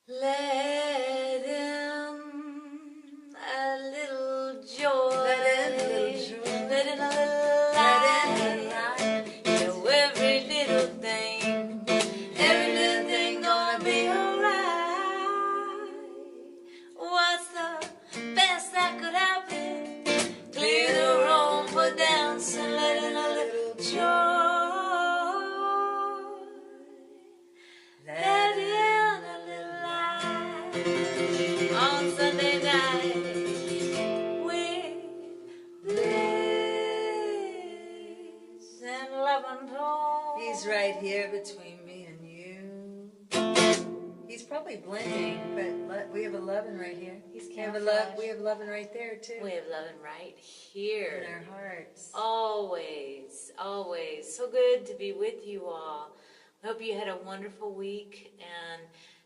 Let in a little joy. Let in a little joy. Let in a little light. Know every little thing gonna be alright. What's the best that could happen? Clear the room for dancing. Let in a little joy. Let in a little light on Sunday night with bliss and love and joy. He's right here between me and you. He's probably blending, but we have a loving right here. He's we have loving right there too. We have loving right here. In our hearts. Always, always. So good to be with you all. I hope you had a wonderful week and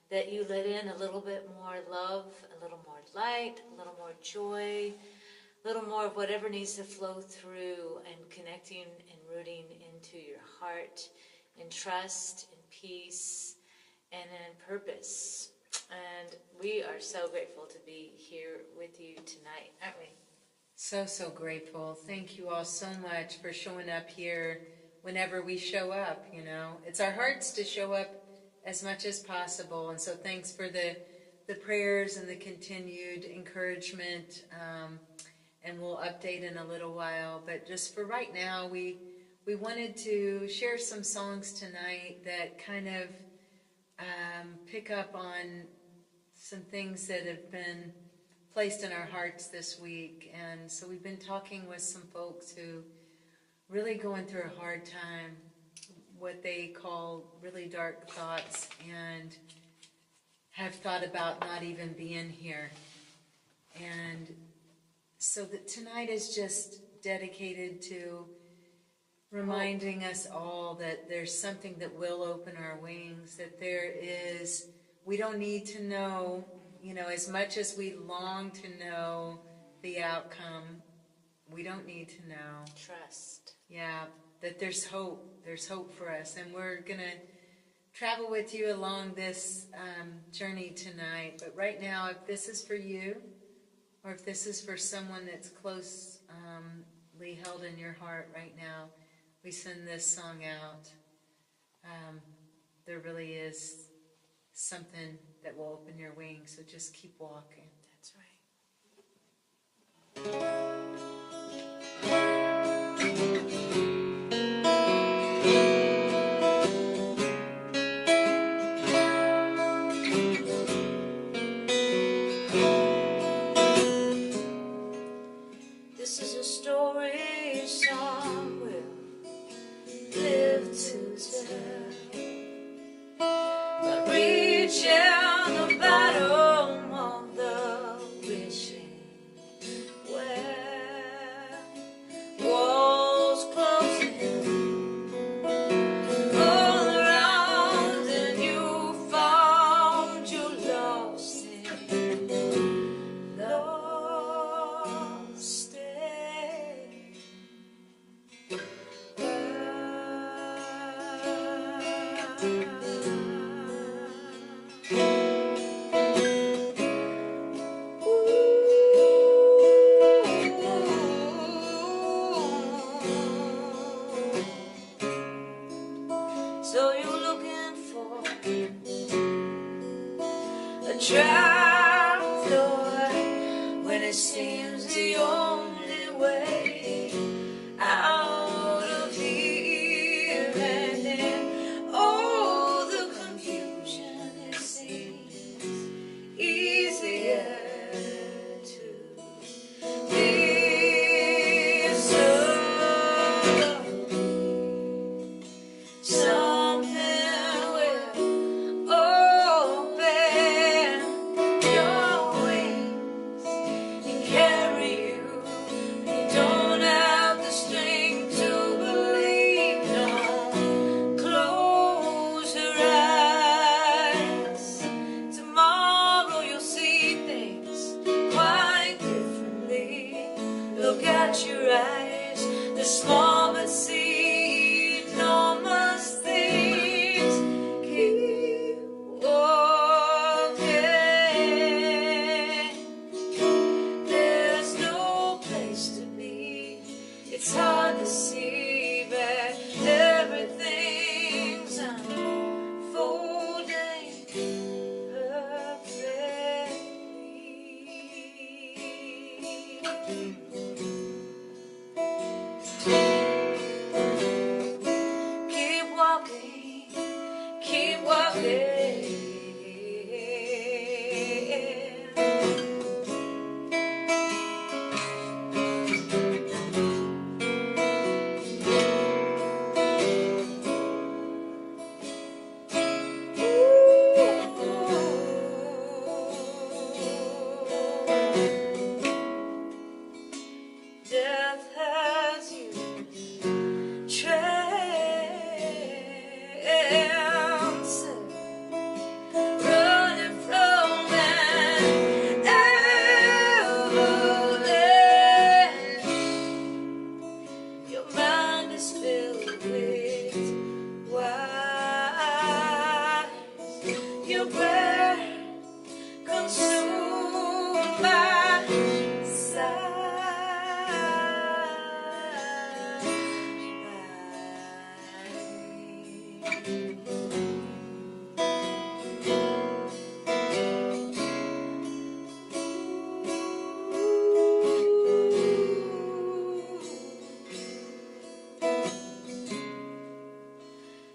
that you let in a little bit more love, a little more light, a little more joy, a little more of whatever needs to flow through and connecting and rooting into your heart in trust, in peace, and in purpose. And we are so grateful to be here with you tonight, aren't we? So grateful. Thank you all so much for showing up here whenever we show up, you know. It's our hearts to show up as much as possible. And so thanks for the prayers and the continued encouragement. And we'll update in a little while. But just for right now, we wanted to share some songs tonight that kind of pick up on some things that have been placed in our hearts this week. And so we've been talking with some folks who really going through a hard time, what they call really dark thoughts, and have thought about not even being here. And so that tonight is just dedicated to reminding us all that there's something that will open our wings, that we don't need to know, you know, as much as we long to know the outcome, we don't need to know. Trust. Yeah, that there's hope. There's hope for us. And we're going to travel with you along this journey tonight. But right now, if this is for you, or if this is for someone that's closely held in your heart right now, we send this song out. There really is something that will open your wings, so just keep walking. That's right. This is a story some will live to tell, but reaching the bottom of the wishing well, walls closing all around, and you found you lost it, lost it. So you're looking for a trapdoor when it seems the only way out of here, and in all the confusion it seems easier to be so. Something will open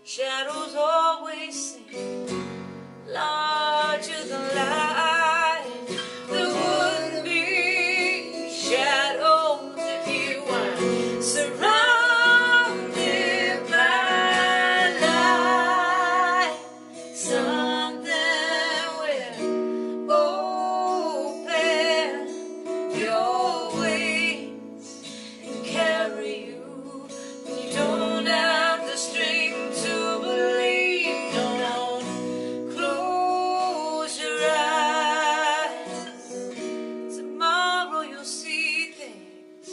Shadows always seem larger than life. There wouldn't be shadows if you weren't surrounded by light. Something will open your wings and carry you. You don't have the strength to believe. Don't close your eyes. Tomorrow you'll see things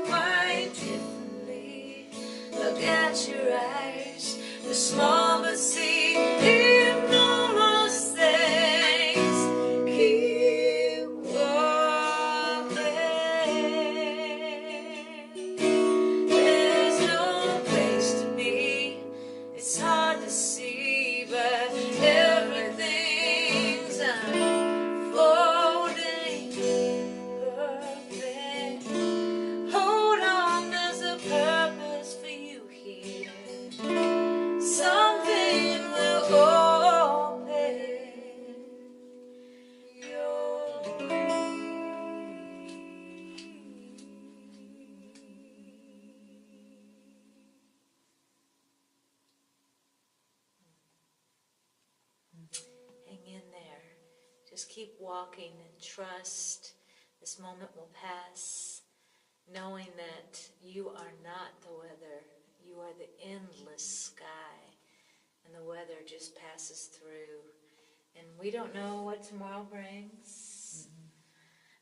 quite differently. Look at your eyes, the small but see enormous things. Keep walking. There's no place to be. It's hard to see, but everything's unfolding perfect. Hold on, there's a purpose for you here. Something will open your Hang in there. Just keep walking and trust. This moment will pass, knowing that you are not the weather. You are the endless sky, and the weather just passes through. And we don't know what tomorrow brings,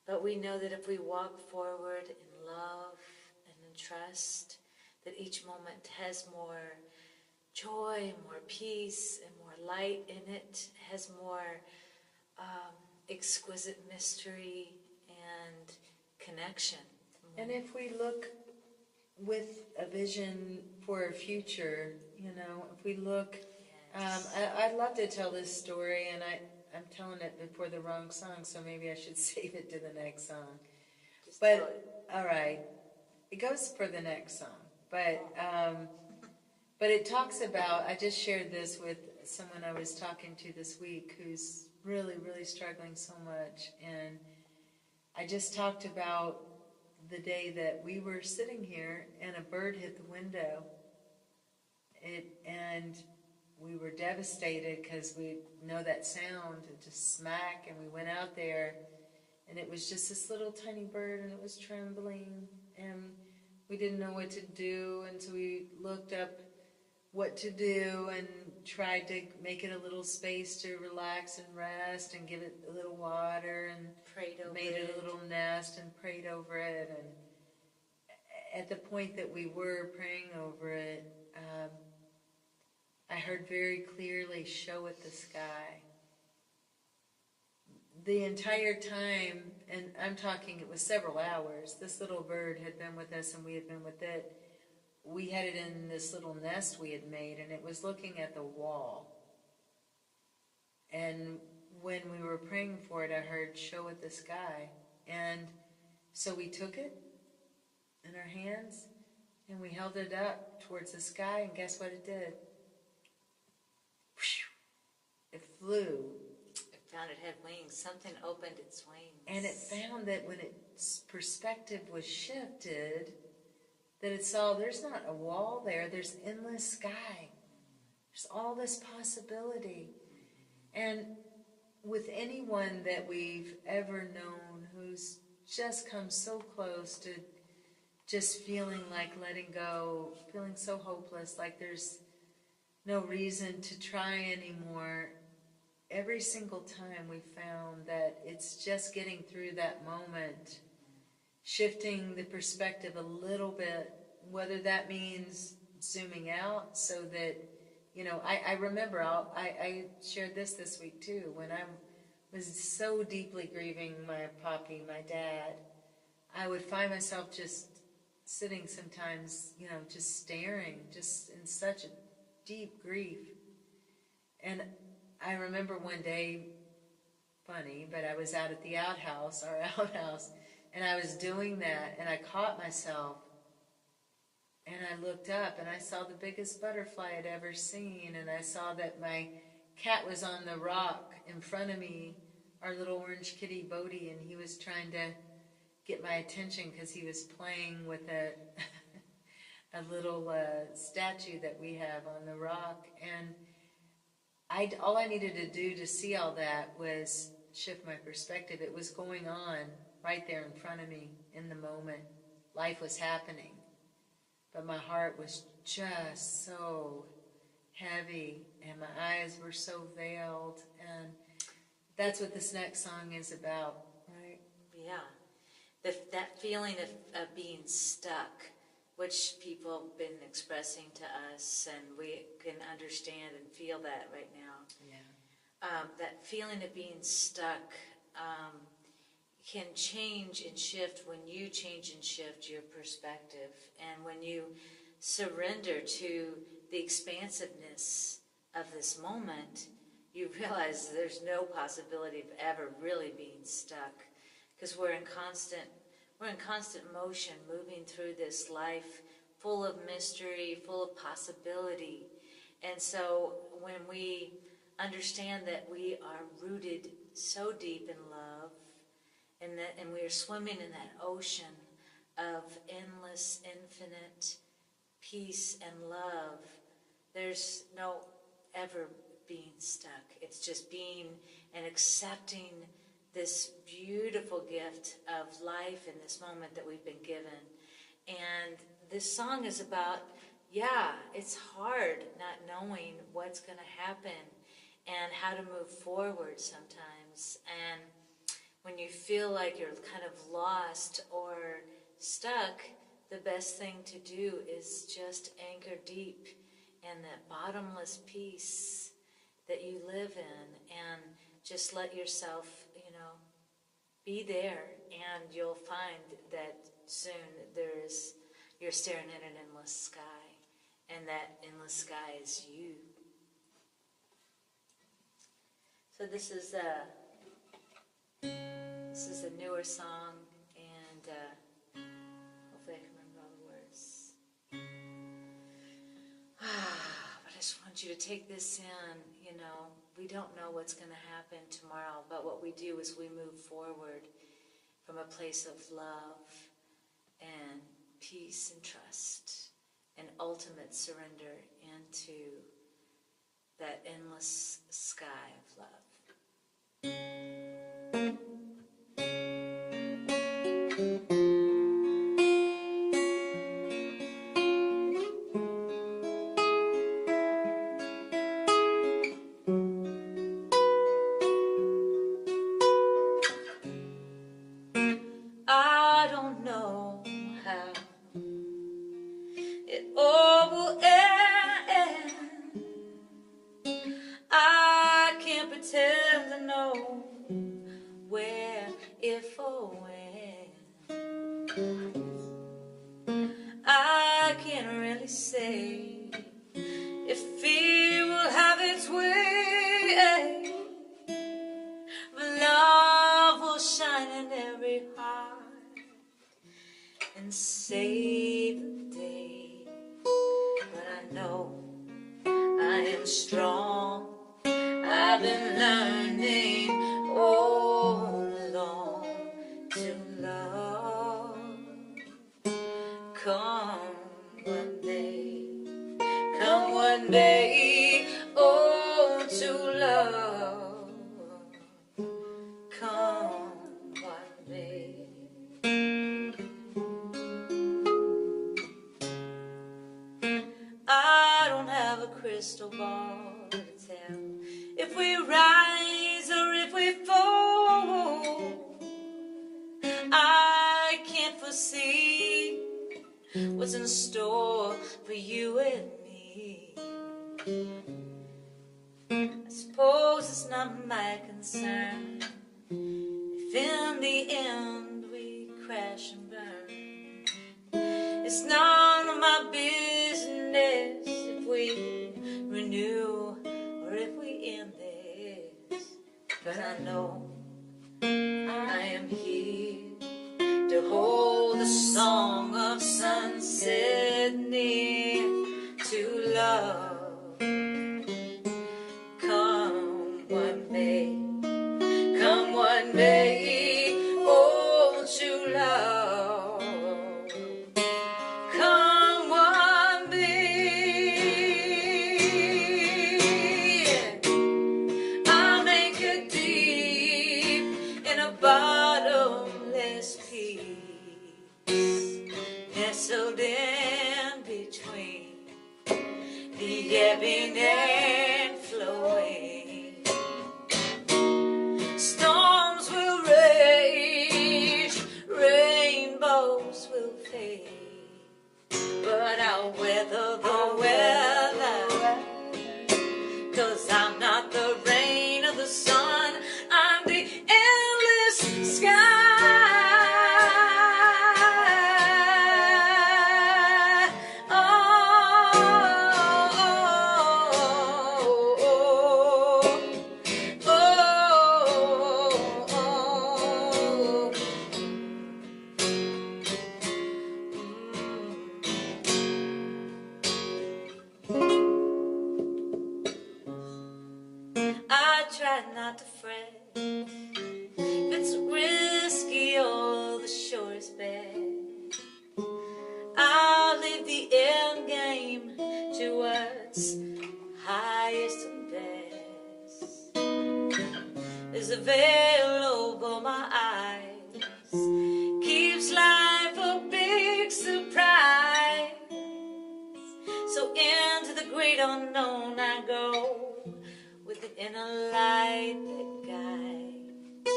but we know that if we walk forward in love and in trust, that each moment has more joy, more peace, and more light in it, has more exquisite mystery and connection. And if we look with a vision for a future, you know, if we look, I'd love to tell this story, and I'm telling it before the wrong song, so maybe I should save it to the next song. Just tell it. But, all right, it goes for the next song. But it talks about, I just shared this with someone I was talking to this week who's really, really struggling so much, and I just talked about the day that we were sitting here and a bird hit the window. And we were devastated because we know that sound, it just smack, and we went out there and it was just this little tiny bird and it was trembling and we didn't know what to do, and so we looked up what to do and tried to make it a little space to relax and rest and give it a little water and made it a little nest and prayed over it. And at the point that we were praying over it, I heard very clearly, "Show it the sky." The entire time, and I'm talking, it was several hours, this little bird had been with us and we had been with it. We had it in this little nest we had made, and it was looking at the wall. And when we were praying for it, I heard, "Show it the sky." And so we took it in our hands and we held it up towards the sky, and guess what it did? It flew. It found it had wings. Something opened its wings. And it found that when its perspective was shifted, that it saw there's not a wall there, there's endless sky. There's all this possibility. And with anyone that we've ever known who's just come so close to just feeling like letting go, feeling so hopeless, like there's no reason to try anymore, every single time we found that it's just getting through that moment, shifting the perspective a little bit, whether that means zooming out so that, you know, I remember, I shared this week too, when I was so deeply grieving my poppy, my dad, I would find myself just sitting sometimes, you know, just staring, just in such a deep grief. And I remember one day, funny, but I was out at the outhouse, our outhouse, and I was doing that, and I caught myself, and I looked up, and I saw the biggest butterfly I'd ever seen, and I saw that my cat was on the rock in front of me, our little orange kitty Bodhi, and he was trying to get my attention because he was playing with a a little statue that we have on the rock. And all I needed to do to see all that was shift my perspective. It was going on right there in front of me in the moment. Life was happening. But my heart was just so heavy, and my eyes were so veiled. And that's what this next song is about, right? Yeah. That feeling of being stuck, which people have been expressing to us, and we can understand and feel that right now. Yeah. That feeling of being stuck can change and shift when you change and shift your perspective, and when you surrender to the expansiveness of this moment, you realize there's no possibility of ever really being stuck, because we're in constant motion, moving through this life full of mystery, full of possibility. And so when we understand that we are rooted so deep in love, and we are swimming in that ocean of endless, infinite peace and love, there's no ever being stuck. It's just being and accepting this beautiful gift of life in this moment that we've been given. And this song is about, it's hard not knowing what's going to happen and how to move forward sometimes. And when you feel like you're kind of lost or stuck, the best thing to do is just anchor deep in that bottomless peace that you live in, and just let yourself, be there, and you'll find that soon you're staring at an endless sky, and that endless sky is you. So this is a newer song, and hopefully I can remember all the words. But I just want you to take this in. We don't know what's going to happen tomorrow, but what we do is we move forward from a place of love and peace and trust and ultimate surrender into that endless sky of love. I don't know how it all will end. I can't pretend to know where, if or when. I can't really say if fear will have its way, but love will shine in every heart and save the day. But I know I am strong. I've been learning all along to love. Come one day, oh, to love. Come one day. I don't have a crystal ball to tell if we rise or if we fall. I can't foresee what's in store for you and me. I suppose it's not my concern if in the end we crash and burn. It's none of my business if we 'cause I know I am here to hold the song of sunset near to love. Come what may, come what may, oh, to love. Come what may, I'll make it deep in a bottomless peace, nestled in between the ebbing and flowing. Storms will rage, rainbows will fade, but I'll weather the weather, 'cause I'm not the rain or the sun, I'm the endless sky. I try not to fret, if it's risky or the shortest bet, I'll leave the end game to what's highest and best. There's a veil over my eyes, keeps life a big surprise. So into the great unknown I go, with an inner light that guides,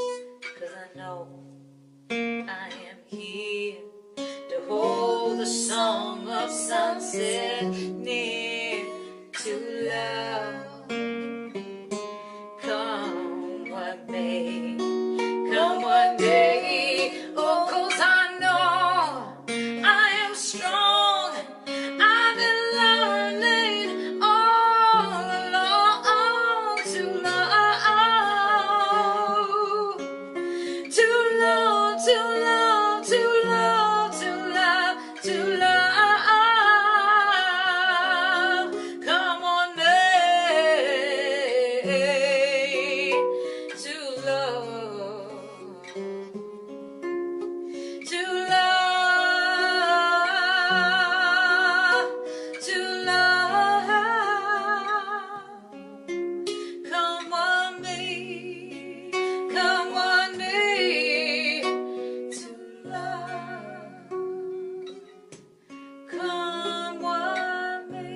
'cause I know I am here to hold the song of sunset near to love. Come what may, come what may, oh, 'cause I know I am strong. I've been learning all along to love, to love, to love, to love, to love, to love. Come on, May, to love, to love, to love. Come on, me, come on, me, to love. Come on, me.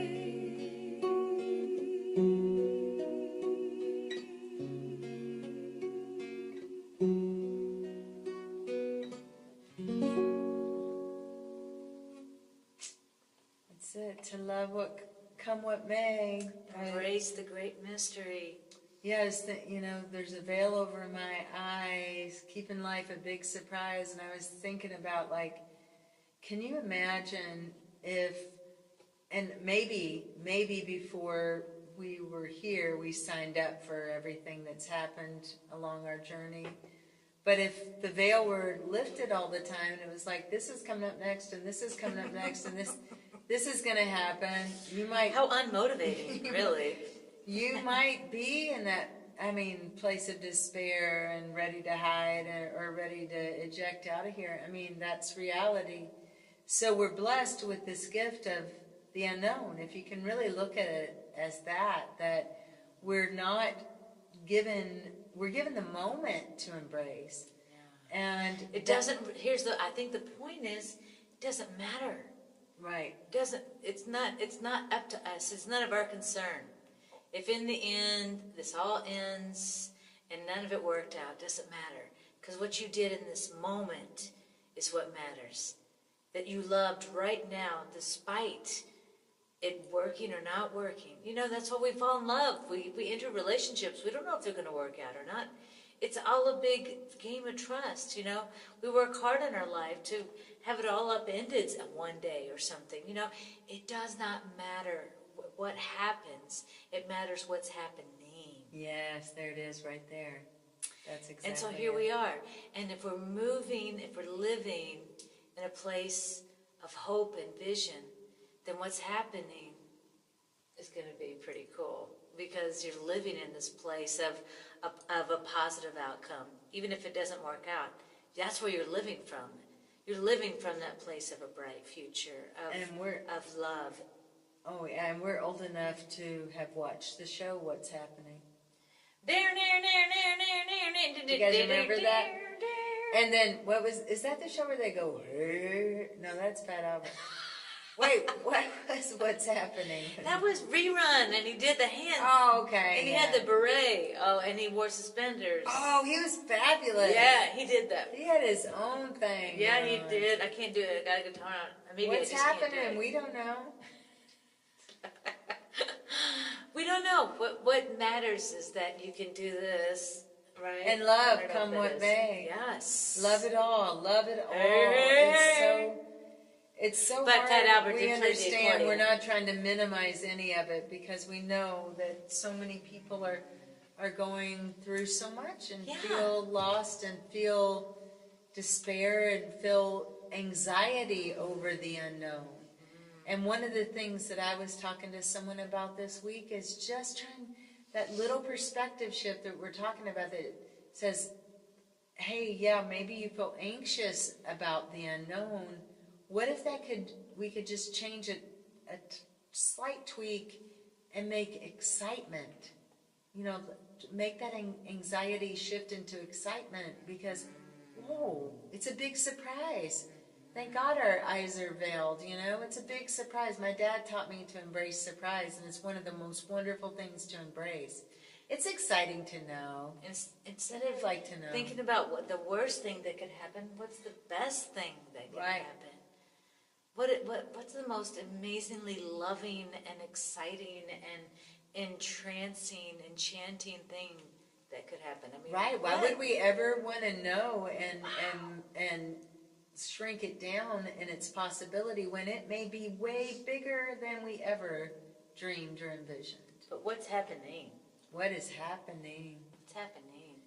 That's it. To love what come what may. Embrace the great mystery. Yes, there's a veil over my eyes, keeping life a big surprise. And I was thinking about, like, can you imagine if, and maybe before we were here, we signed up for everything that's happened along our journey. But if the veil were lifted all the time, and it was like, this is coming up next, and this is coming up next, and this is going to happen, you might... How unmotivating, really. You might be in that, place of despair and ready to hide or ready to eject out of here. That's reality. So we're blessed with this gift of the unknown. If you can really look at it as that we're not given, we're given the moment to embrace. Yeah. And it doesn't, I think the point is, it doesn't matter. Right. It's not up to us. It's none of our concern. If in the end this all ends and none of it worked out, doesn't matter. Because what you did in this moment is what matters. That you loved right now, despite it working or not working. That's why we fall in love. We enter relationships. We don't know if they're going to work out or not. It's all a big game of trust. We work hard in our life to have it all upended one day or something. It does not matter what happens. It matters what's happening. Yes, there it is right there. That's exactly. And so here we are. And if we're moving, if we're living in a place of hope and vision, then what's happening is going to be pretty cool, because you're living in this place of a positive outcome. Even if it doesn't work out, that's where you're living from. You're living from that place of a bright future, of love. Oh, yeah, and we're old enough to have watched the show What's Happening. Do you guys remember that? And then, is that the show where they go, no, that's Fat Albert. Wait, what was What's Happening? That was Rerun, and he did the hand. Oh, okay. And he had the beret. Oh, and he wore suspenders. Oh, he was fabulous. Yeah, he did that. He had his own thing. Yeah, he did. I can't do it. I got a guitar on. Maybe What's happening? We don't know. We don't know. What matters is that you can do this, right? And love, come what may. Yes. Love it all. Love it all. It's so but hard. Fat Albert We did play the understand. accordion. We're not trying to minimize any of it, because we know that so many people are going through so much and feel lost and feel despair and feel anxiety over the unknown. And one of the things that I was talking to someone about this week is just trying that little perspective shift that we're talking about, that says, hey, yeah, maybe you feel anxious about the unknown. What if we could just change it, a slight tweak, and make excitement, make that anxiety shift into excitement, because, whoa, it's a big surprise. Thank God our eyes are veiled, it's a big surprise. My dad taught me to embrace surprise, and it's one of the most wonderful things to embrace. It's exciting to know. Instead of thinking about what the worst thing that could happen, what's the best thing that could happen? What's the most amazingly loving and exciting and entrancing, enchanting thing that could happen? I mean, why would we ever want to know and shrink it down in its possibility when it may be way bigger than we ever dreamed or envisioned? But what's happening? What is happening? What's happening?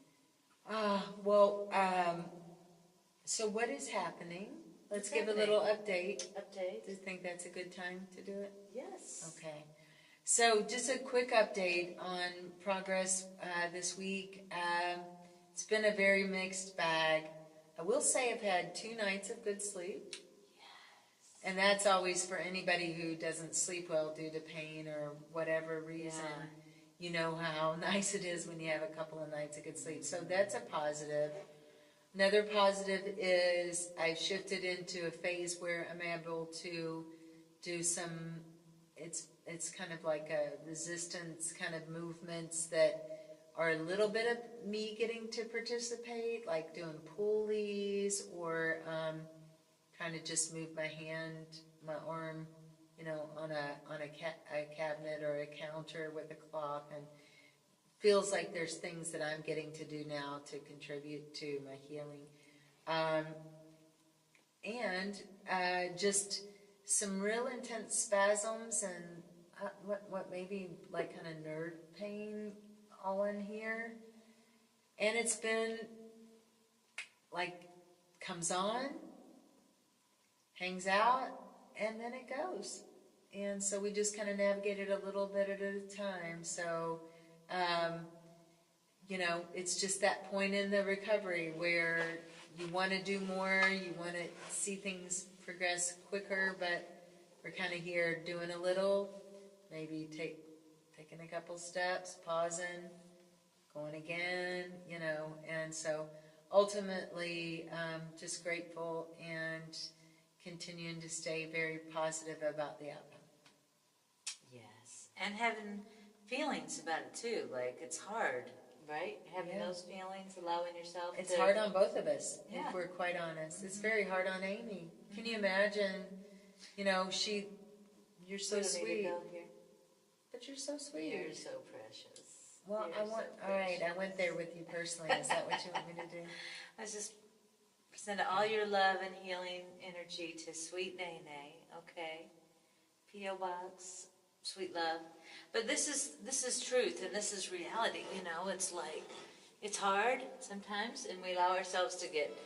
So what is happening? Let's give a little update. Do you think that's a good time to do it? Yes. Okay. So just a quick update on progress this week. It's been a very mixed bag. I will say I've had 2 nights of good sleep. Yes. And that's always for anybody who doesn't sleep well due to pain or whatever reason. Yeah. You know how nice it is when you have a couple of nights of good sleep. So that's a positive. Another positive is I've shifted into a phase where I'm able to do some, it's kind of like a resistance kind of movements that are a little bit of me getting to participate, like doing pulleys or kind of just move my hand, my arm, on a cabinet or a counter with a clock, and feels like there's things that I'm getting to do now to contribute to my healing. And just some real intense spasms and what maybe like kind of nerve pain all in here. And it's been like comes on, hangs out, and then it goes. And so we just kind of navigate it a little bit at a time. So, it's just that point in the recovery where you want to do more, you want to see things progress quicker, but we're kind of here doing a little, maybe taking a couple steps, pausing, going again, and so ultimately just grateful and continuing to stay very positive about the outcome. Yes, and having feelings about it too, like it's hard, right? Having those feelings, allowing yourself It's hard on both of us, if we're quite honest. It's very hard on Amy. Can you imagine, you're so sweet. But you're so sweet. You're so precious. Well, I went there with you personally. Is that what you want me to do? I just send all your love and healing energy to Sweet Nene, okay? P.O. Box, sweet love. But this is truth and this is reality, It's like It's hard sometimes, and we allow ourselves to get.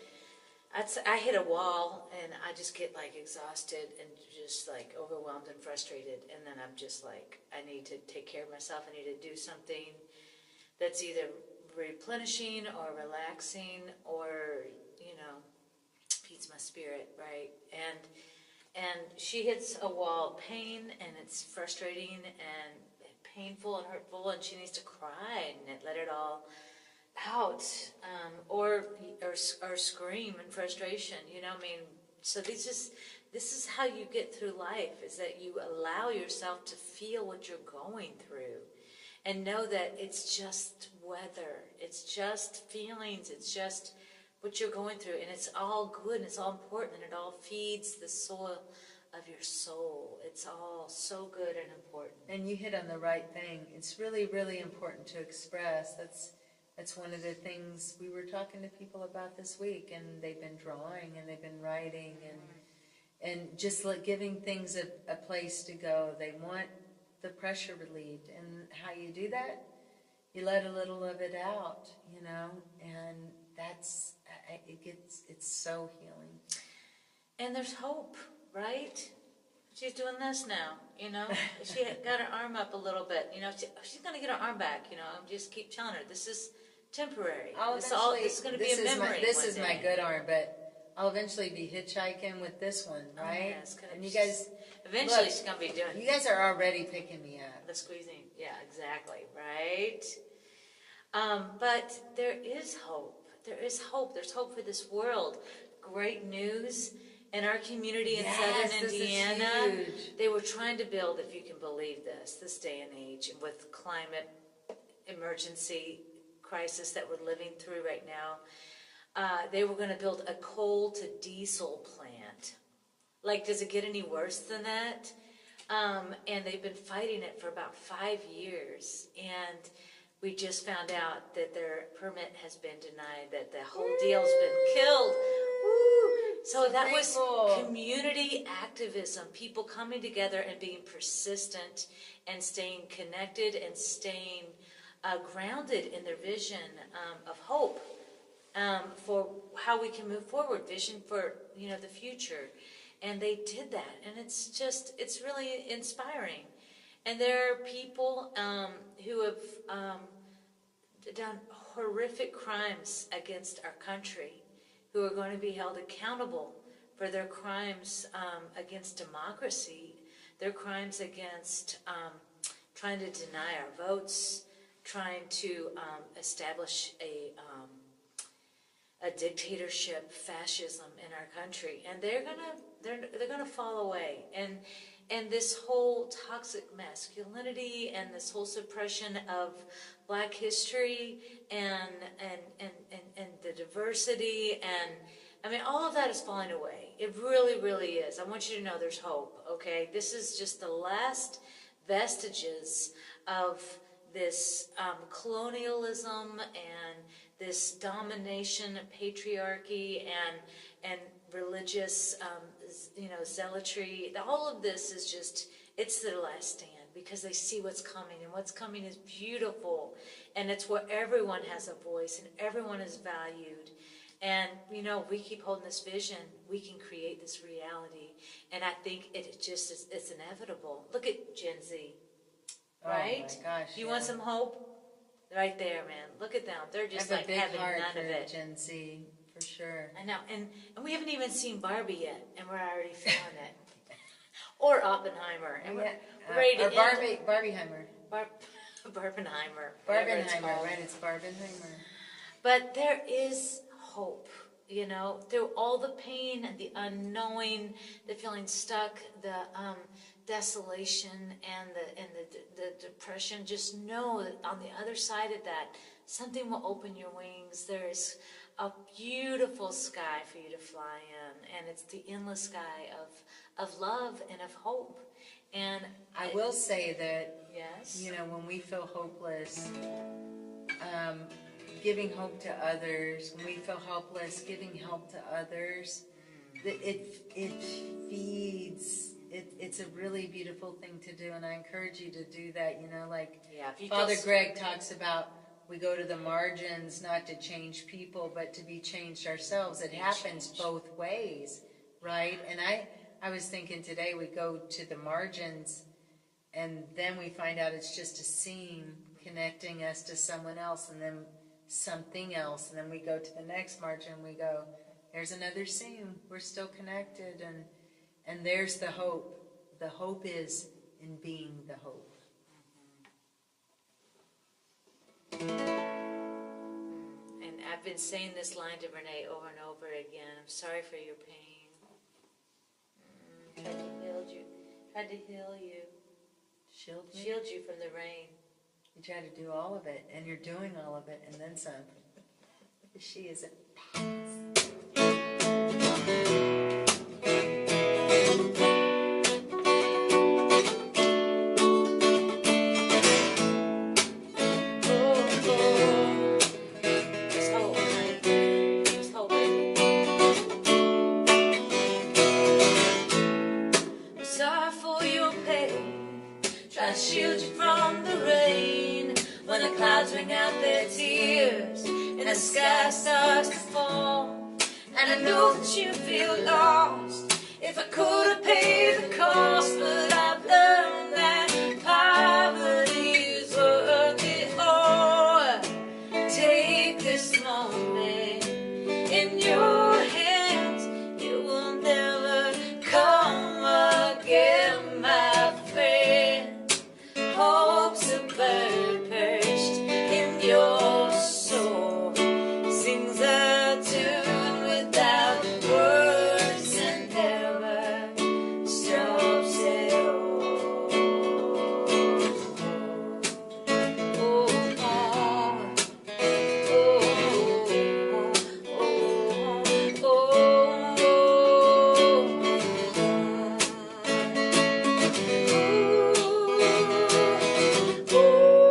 I hit a wall, and I just get like exhausted and just like overwhelmed and frustrated, and then I'm just like, I need to take care of myself. I need to do something that's either replenishing or relaxing, or feeds my spirit, right? And she hits a wall of pain, and it's frustrating and painful and hurtful, and she needs to cry and let it all out, or scream in frustration. So this is how you get through life, is that you allow yourself to feel what you're going through, and know that it's just weather, it's just feelings, it's just what you're going through, and it's all good, and it's all important, and it all feeds the soil of your soul. It's all so good and important. And you hit on the right thing. It's really, really important to express. That's one of the things we were talking to people about this week, and they've been drawing, and they've been writing, and just like giving things a place to go. They want the pressure relieved, and how you do that, you let a little of it out, and it's so healing. And there's hope, right? She's doing this now, She got her arm up a little bit, she's going to get her arm back, just keep telling her, this is temporary. This is going to be a memory. This is my good arm, but I'll eventually be hitchhiking with this one, right? And you guys, eventually she's going to be doing. You guys are already picking me up. The squeezing, yeah, exactly, right? But there is hope. There is hope. There's hope for this world. Great news. In our community in southern Indiana, they were trying to build, if you can believe this day and age, with climate emergency crisis that we're living through right now, they were going to build a coal to diesel plant. Like, does it get any worse than that? And they've been fighting it for about 5 years, and we just found out that their permit has been denied, that the whole deal's been killed. Woo! So that was community activism, people coming together and being persistent and staying connected and staying grounded in their vision of hope for how we can move forward, vision for the future. And they did that, and it's really inspiring. And there are people who have done horrific crimes against our country, who are going to be held accountable for their crimes against democracy, their crimes against trying to deny our votes, trying to establish a dictatorship, fascism in our country, and they're gonna fall away. And this whole toxic masculinity and this whole suppression of Black history and the diversity, and I mean, all of that is falling away. It really, really is. I want you to know there's hope, okay? This is just the last vestiges of this colonialism and this domination and patriarchy and religious zealotry. All of this is just, it's their last stand, because they see what's coming, and what's coming is beautiful, and it's where everyone has a voice and everyone is valued. And we keep holding this vision, we can create this reality. And I think it's inevitable. Look at Gen Z, right? Oh my gosh, you want some hope? Right there, man. Look at them. They're just like having none of it. Gen Z, for sure. I know, and we haven't even seen Barbie yet, and we're already feeling it. Or Oppenheimer, and we're ready to Barbieheimer. Barbenheimer. Barbenheimer, right? It's Barbenheimer. But there is hope, through all the pain and the unknowing, the feeling stuck, the desolation and the depression. Just know that on the other side of that, something will open your wings. There's a beautiful sky for you to fly in, and it's the endless sky of love and of hope. And I will say that, yes, when we feel hopeless, giving hope to others, when we feel helpless, giving help to others, it feeds. It's a really beautiful thing to do, and I encourage you to do that. Like Father Greg talks about, we go to the margins not to change people, but to be changed ourselves. It happens both ways, right? And I was thinking today we go to the margins and then we find out it's just a seam connecting us to someone else and then something else. And then we go to the next margin and we go, there's another seam. We're still connected. And there's the hope. The hope is in being the hope. And I've been saying this line to Renee over and over again. I'm sorry for your pain. Tried to heal you. Shield me? Shield you from the rain. You try to do all of it, and you're doing all of it, and then some. She is a shield you from the rain when the clouds wring out their tears and the sky starts to fall. And I know that you feel lost. If I could have paid the cost, but I've learned that poverty is worth it all. Take this moment in your hands. It will never come again, my friend. Hope's a bird perched in your soul, sings a tune without words and never stops at all. Oh, oh, oh, oh, oh.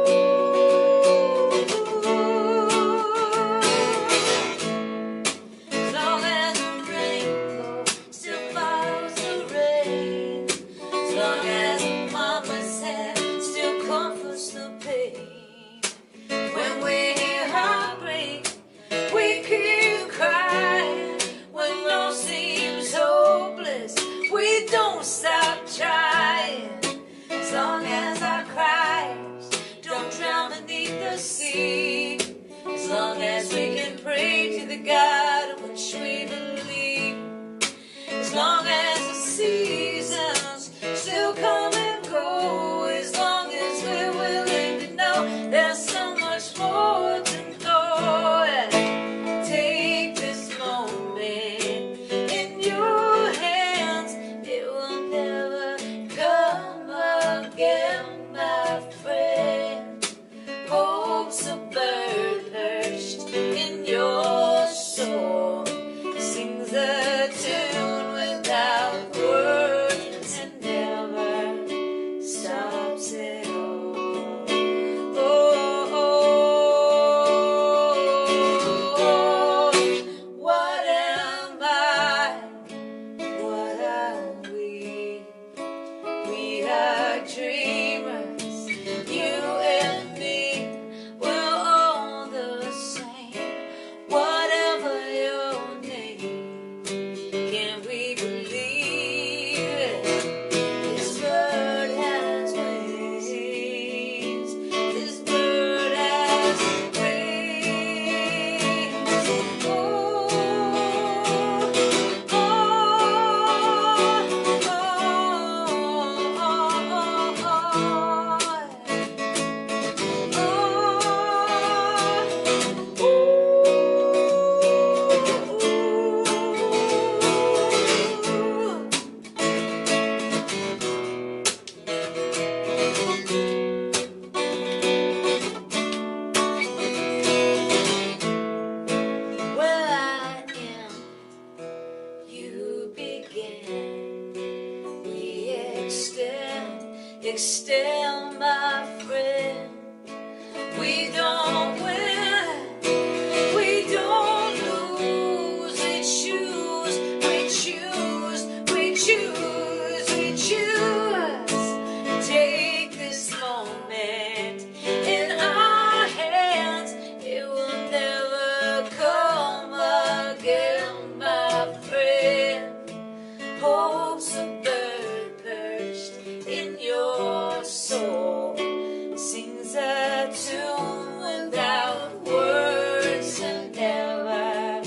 a tune without words and never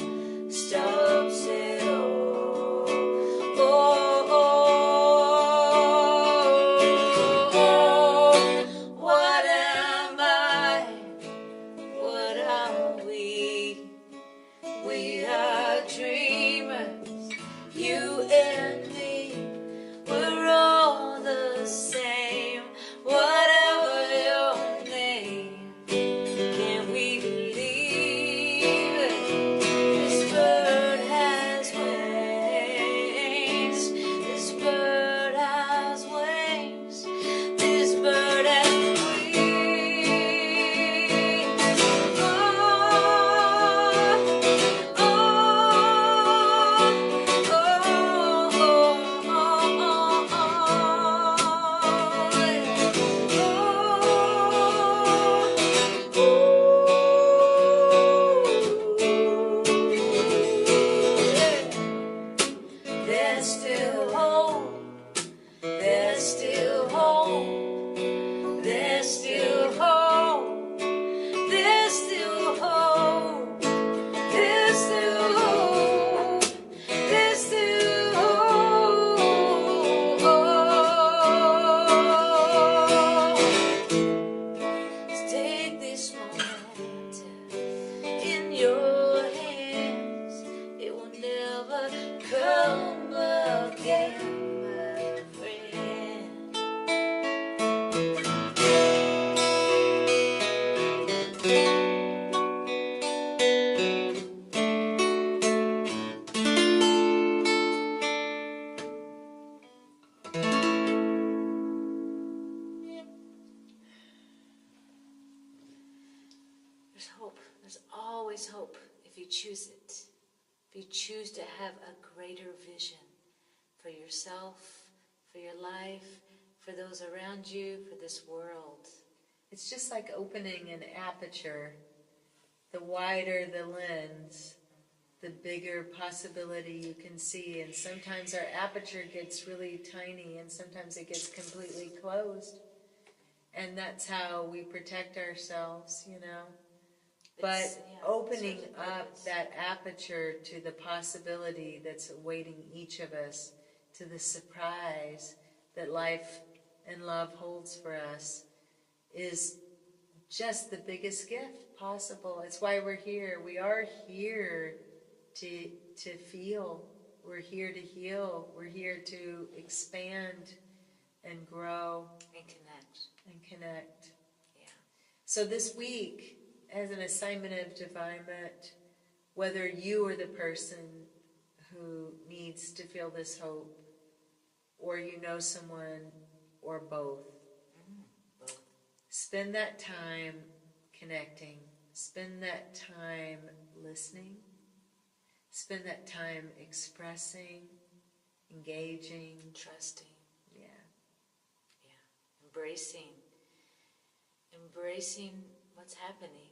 stops it all. Oh, oh, oh, what am I? What are we? We are dreamers, you and me. We're all the same, whatever your name. Can we believe it? This bird has wings. This bird has wings. This bird has wings. There's still hope. There's still hope. There's still hope. There's still hope. There's still hope. There's still hope. So take this moment in your hands. It will never come again, my friend. There's hope. There's always hope if you choose it. If you choose to have a greater vision for yourself, for your life, for those around you, for this world. It's just like opening an aperture. The wider the lens, the bigger possibility you can see. And sometimes our aperture gets really tiny, and sometimes it gets completely closed. And that's how we protect ourselves, you know. But opening up that aperture to the possibility that's awaiting each of us, to the surprise that life and love holds for us, is just the biggest gift possible. It's why we're here. We are here to feel. We're here to heal. We're here to expand and grow. And connect. And connect. Yeah. So this week, as an assignment of divinement, whether you are the person who needs to feel this hope, or you know someone, or both, Both. spend that time connecting. Spend that time listening. Spend that time expressing, engaging. Trusting. Yeah. Embracing what's happening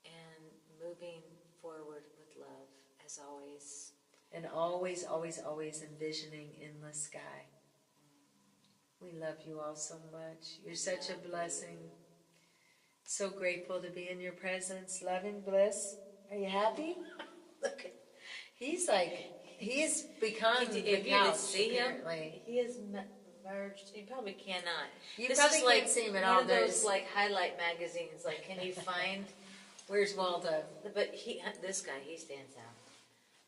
and moving forward with love, as always. And always, always, always envisioning endless sky. We love you all so much. You're such a blessing. So grateful to be in your presence. Love and bliss. Are you happy? Look, he's become the If you couch, could see apparently. him, he is merged. You probably cannot. You This probably is can't see him at all. one of those like highlight magazines. Like, can you find? Where's Waldo? But this guy, he stands out.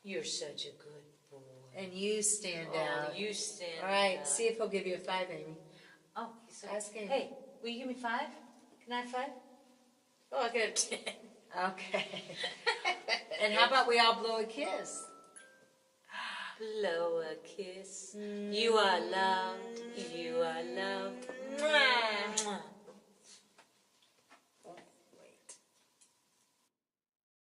You're such a good boy. And you stand Oh, out. you stand All right, out. see if he'll give you a 5, Amy. Oh, he's so. Ask him. Hey, will you give me 5? Can I have 5? Oh, I got a 10. Okay. And how about we all blow a kiss? Blow a kiss. You are loved.